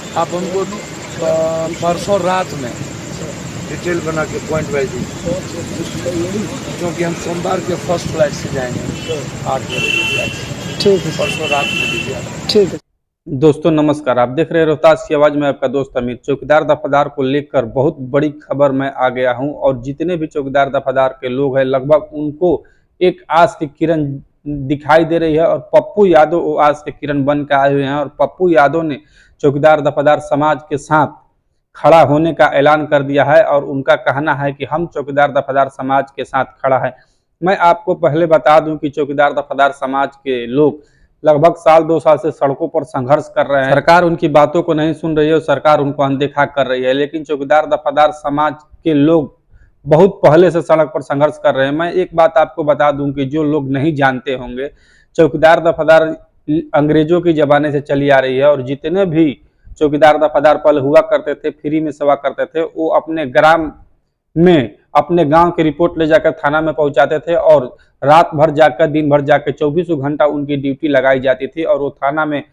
आप हमको परसों रात में डिटेल बना के पॉइंट वाइज दीजिए, क्योंकि हम सोमवार के फर्स्ट फ्लाइट से जाएंगे 8 बजे की फ्लाइट से। ठीक है परसों रात में दीजिए आप। ठीक है। दोस्तों नमस्कार, आप देख रहे हैं रोहतास की आवाज में आपका दोस्त अमित। चौकीदार दफादार को लेकर बहुत बड़ी खबर में आ गया हूं और जितने भी चौकीदार दफादार के लोग हैं लगभग उनको एक आस की किरण दिखाई दे रही है और पप्पू यादव वो आस की किरण बन के आए हुए हैं। और पप्पू यादव ने चौकीदार दफादार समाज के साथ खड़ा होने का ऐलान कर दिया है और उनका कहना है कि हम चौकीदार दफादार समाज के साथ खड़ा है। मैं आपको पहले बता दूं कि चौकीदार दफादार समाज के लोग लगभग साल 2 साल से सड़कों पर संघर्ष कर रहे हैं। सरकार उनकी बातों को नहीं सुन रही है और सरकार उनको अनदेखा कर रही है, लेकिन चौकीदार दफादार समाज के लोग बहुत पहले से सड़क पर संघर्ष कर रहे हैं। मैं एक बात आपको बता दूं कि जो लोग नहीं जानते होंगे, चौकीदार दफादार अंग्रेजों की जमाने से चली आ रही है और जितने भी चौकीदार दफादार पहले हुआ करते थे, फ्री में सेवा करते थे, वो अपने ग्राम में अपने गांव की रिपोर्ट ले जाकर थाना में पहुंचाते थे और रात भर जाकर दिन भर जाकर 24 घंटा उनकी ड्यूटी लगाई जाती थी और वो थाना में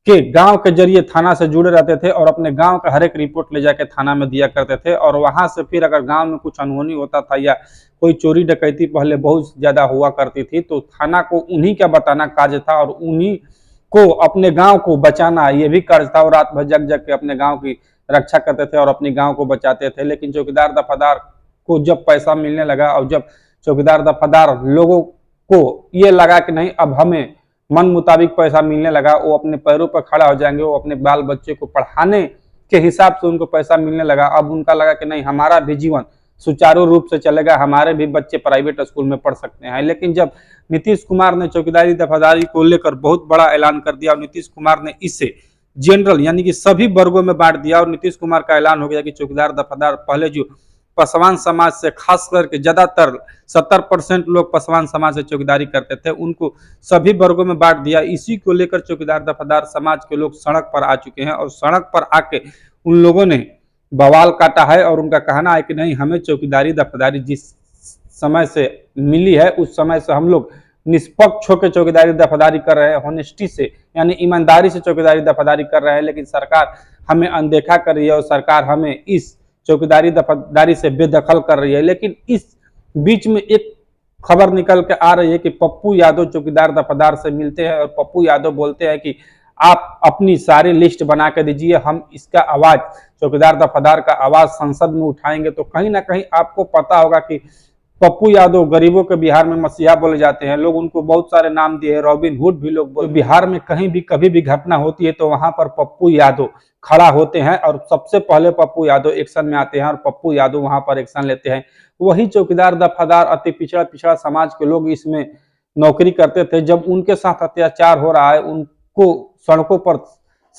के गांव के जरिए थाना से जुड़े रहते थे और अपने गांव का हर एक रिपोर्ट ले जाकर थाना में दिया करते थे। और वहां से फिर अगर गांव में कुछ अनहोनी होता था या कोई चोरी डकैती पहले बहुत ज्यादा हुआ करती थी तो थाना को उन्हीं का बताना कार्य था और उन्हीं को अपने गांव को बचाना ये भी कार्य था। और रात भर जग जग के अपने गांव की रक्षा करते थे और अपने गांव को बचाते थे। लेकिन चौकीदार दफादार को जब पैसा मिलने लगा और जब चौकीदार दफादार लोगों को ये लगा कि नहीं अब हमें मन मुताबिक पैसा मिलने लगा, वो अपने पैरों पर खड़ा हो जाएंगे, वो अपने बाल बच्चे को पढ़ाने के हिसाब से उनको पैसा मिलने लगा। अब उनका लगा कि नहीं हमारा भी जीवन सुचारू रूप से चलेगा, हमारे भी बच्चे प्राइवेट स्कूल में पढ़ सकते हैं। लेकिन जब नीतीश कुमार ने चौकीदारी दफादारी को लेकर बहुत बड़ा ऐलान कर दिया और नीतीश कुमार ने इसे जनरल यानी कि सभी वर्गों में बांट दिया और नीतीश कुमार का ऐलान हो गया कि चौकीदार दफादार पहले जो पासवान समाज से खास करके ज्यादातर 70% लोग पासवान समाज से चौकीदारी करते थे, उनको सभी वर्गों में बांट दिया। इसी को लेकर चौकीदार दफादार समाज के लोग सड़क पर आ चुके हैं और सड़क पर आके उन लोगों ने बवाल काटा है और उनका कहना है कि नहीं हमें चौकीदारी दफादारी जिस समय से मिली है उस समय से हम लोग निष्पक्ष होकर चौकीदारी दफादारी कर रहे हैं, होनेस्टी से यानी ईमानदारी से चौकीदारी दफादारी कर रहे हैं। लेकिन सरकार हमें अनदेखा कर रही है और सरकार हमें इस चौकीदारी दफादारी से बेदखल कर रही है। लेकिन इस बीच में एक खबर निकल के आ रही है कि पप्पू यादव चौकीदार दफादार से मिलते हैं और पप्पू यादव बोलते हैं कि आप अपनी सारी लिस्ट बना के दीजिए, हम इसका आवाज चौकीदार दफादार का आवाज संसद में उठाएंगे। तो कहीं ना कहीं आपको पता होगा कि पप्पू यादव गरीबों के बिहार में मसीहा बोले जाते हैं, लोग उनको बहुत सारे नाम दिए हैं, रॉबिन हुड भी लोग बोले। बिहार में कहीं भी कभी भी घटना होती है तो वहां पर पप्पू यादव खड़ा होते हैं और सबसे पहले पप्पू यादव एक्शन में आते हैं और पप्पू यादव वहां पर एक्शन लेते हैं। वही चौकीदार दफादार अति पिछड़ा समाज के लोग इसमें नौकरी करते थे। जब उनके साथ अत्याचार हो रहा है, उनको सड़कों पर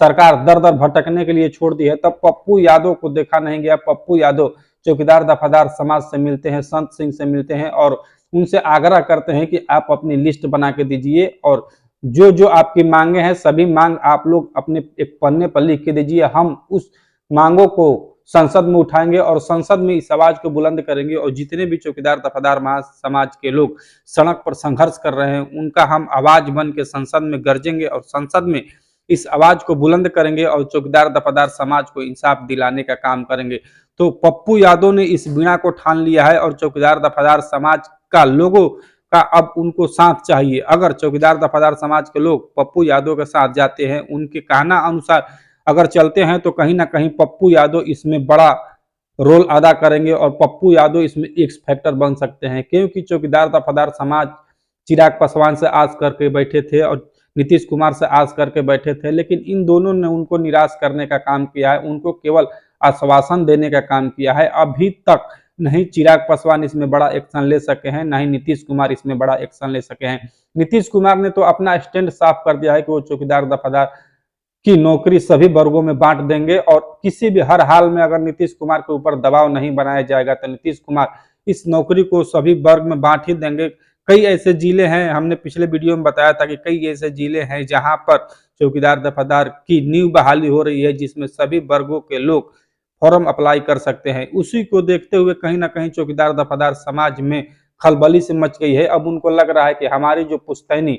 सरकार दर दर भटकने के लिए छोड़ दी है, तब पप्पू यादव को देखा नहीं गया। पप्पू यादव चौकीदार दफादार समाज से मिलते हैं, संत सिंह से मिलते हैं और उनसे आग्रह करते हैं कि आप अपनी लिस्ट बना के दीजिए और जो जो आपकी मांगे हैं सभी मांग आप लोग अपने एक पन्ने पर लिख के दीजिए। हम उस मांगों को संसद में उठाएंगे और संसद में इस आवाज को बुलंद करेंगे और जितने भी चौकीदार दफादार समाज के लोग सड़क पर संघर्ष कर रहे हैं उनका हम आवाज बन के संसद में गरजेंगे और संसद में इस आवाज को बुलंद करेंगे और चौकीदार दफादार समाज को इंसाफ दिलाने का काम करेंगे। तो पप्पू यादव ने इस बीड़ा को ठान लिया है और चौकीदार दफादार समाज का लोगों का अब उनको साथ चाहिए। अगर चौकीदार दफादार समाज के लोग पप्पू यादव के साथ जाते हैं, उनके कहना अनुसार अगर चलते हैं तो कहीं ना कहीं पप्पू यादव इसमें बड़ा रोल अदा करेंगे और पप्पू यादव इसमें एक्स फैक्टर बन सकते हैं। क्योंकि चौकीदार दफादार समाज चिराग पासवान से आस करके बैठे थे और नीतीश कुमार से आस करके बैठे थे, लेकिन इन दोनों ने उनको निराश करने का काम किया है, उनको केवल आश्वासन देने का काम किया है। अभी तक नहीं चिराग पासवान इसमें बड़ा एक्शन ले सके हैं, ना ही नीतीश कुमार इसमें बड़ा एक्शन ले सके हैं। नीतीश कुमार ने तो अपना स्टैंड साफ कर दिया है कि वो चौकीदार दफादार की नौकरी सभी वर्गों में बांट देंगे और किसी भी हर हाल में अगर नीतीश कुमार के ऊपर दबाव नहीं बनाया जाएगा तो नीतीश कुमार इस नौकरी को सभी वर्ग में बांट ही देंगे। कई ऐसे जिले हैं, हमने पिछले वीडियो में बताया था कि कई ऐसे जिले हैं जहां पर चौकीदार दफादार की नींव बहाली हो रही है, जिसमें सभी वर्गों के लोग फॉर्म अप्लाई कर सकते हैं। उसी को देखते हुए कहीं ना कहीं चौकीदार दफादार समाज में खलबली से मच गई है। अब उनको लग रहा है कि हमारी जो पुश्तैनी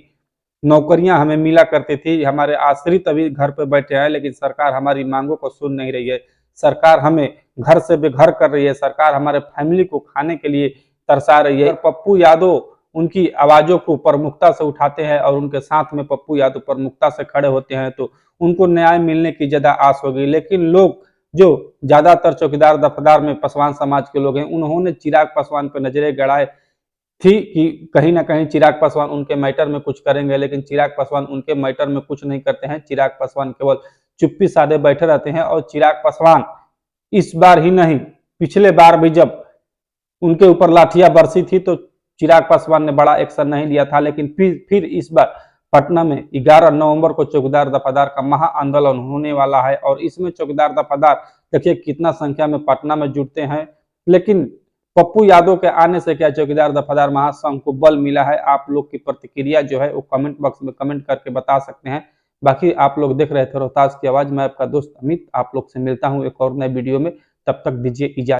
नौकरियां हमें मिला करती थी, हमारे आश्रित अभी घर पे बैठे हैं, लेकिन सरकार हमारी मांगों को सुन नहीं रही है। सरकार हमें घर से बेघर कर रही है, सरकार हमारे फैमिली को खाने के लिए तरसा रही है। पप्पू यादव उनकी आवाजों को प्रमुखता से उठाते हैं और उनके साथ में पप्पू यादव प्रमुखता से खड़े होते हैं तो उनको न्याय मिलने की ज्यादा आस होगी। लेकिन लोग जो ज्यादातर चौकीदार दफादार में पासवान समाज के लोग हैं, उन्होंने चिराग पासवान पर नजरें गड़ाए थी कि कहीं ना कहीं चिराग पासवान उनके मैटर में कुछ करेंगे, लेकिन चिराग पासवान उनके मैटर में कुछ नहीं करते हैं। चिराग पासवान केवल चुप्पी साधे बैठे रहते हैं और चिराग पासवान इस बार ही नहीं, पिछले बार भी जब उनके ऊपर लाठियां बरसी थी तो चिराग पासवान ने बड़ा एक्शन नहीं लिया था। लेकिन फिर इस बार पटना में 11 नवंबर को चौकीदार दफादार का महा आंदोलन होने वाला है और इसमें चौकीदार दफादार देखिए कितना संख्या में पटना में जुटते हैं। लेकिन पप्पू यादव के आने से क्या चौकीदार दफादार महासंघ को बल मिला है? आप लोग की प्रतिक्रिया जो है वो कमेंट बॉक्स में कमेंट करके बता सकते हैं। बाकी आप लोग देख रहे थे रोहतास की आवाज, मैं आपका दोस्त अमित, आप लोग से मिलता हूं एक और नए वीडियो में, तब तक दीजिए इजाजत।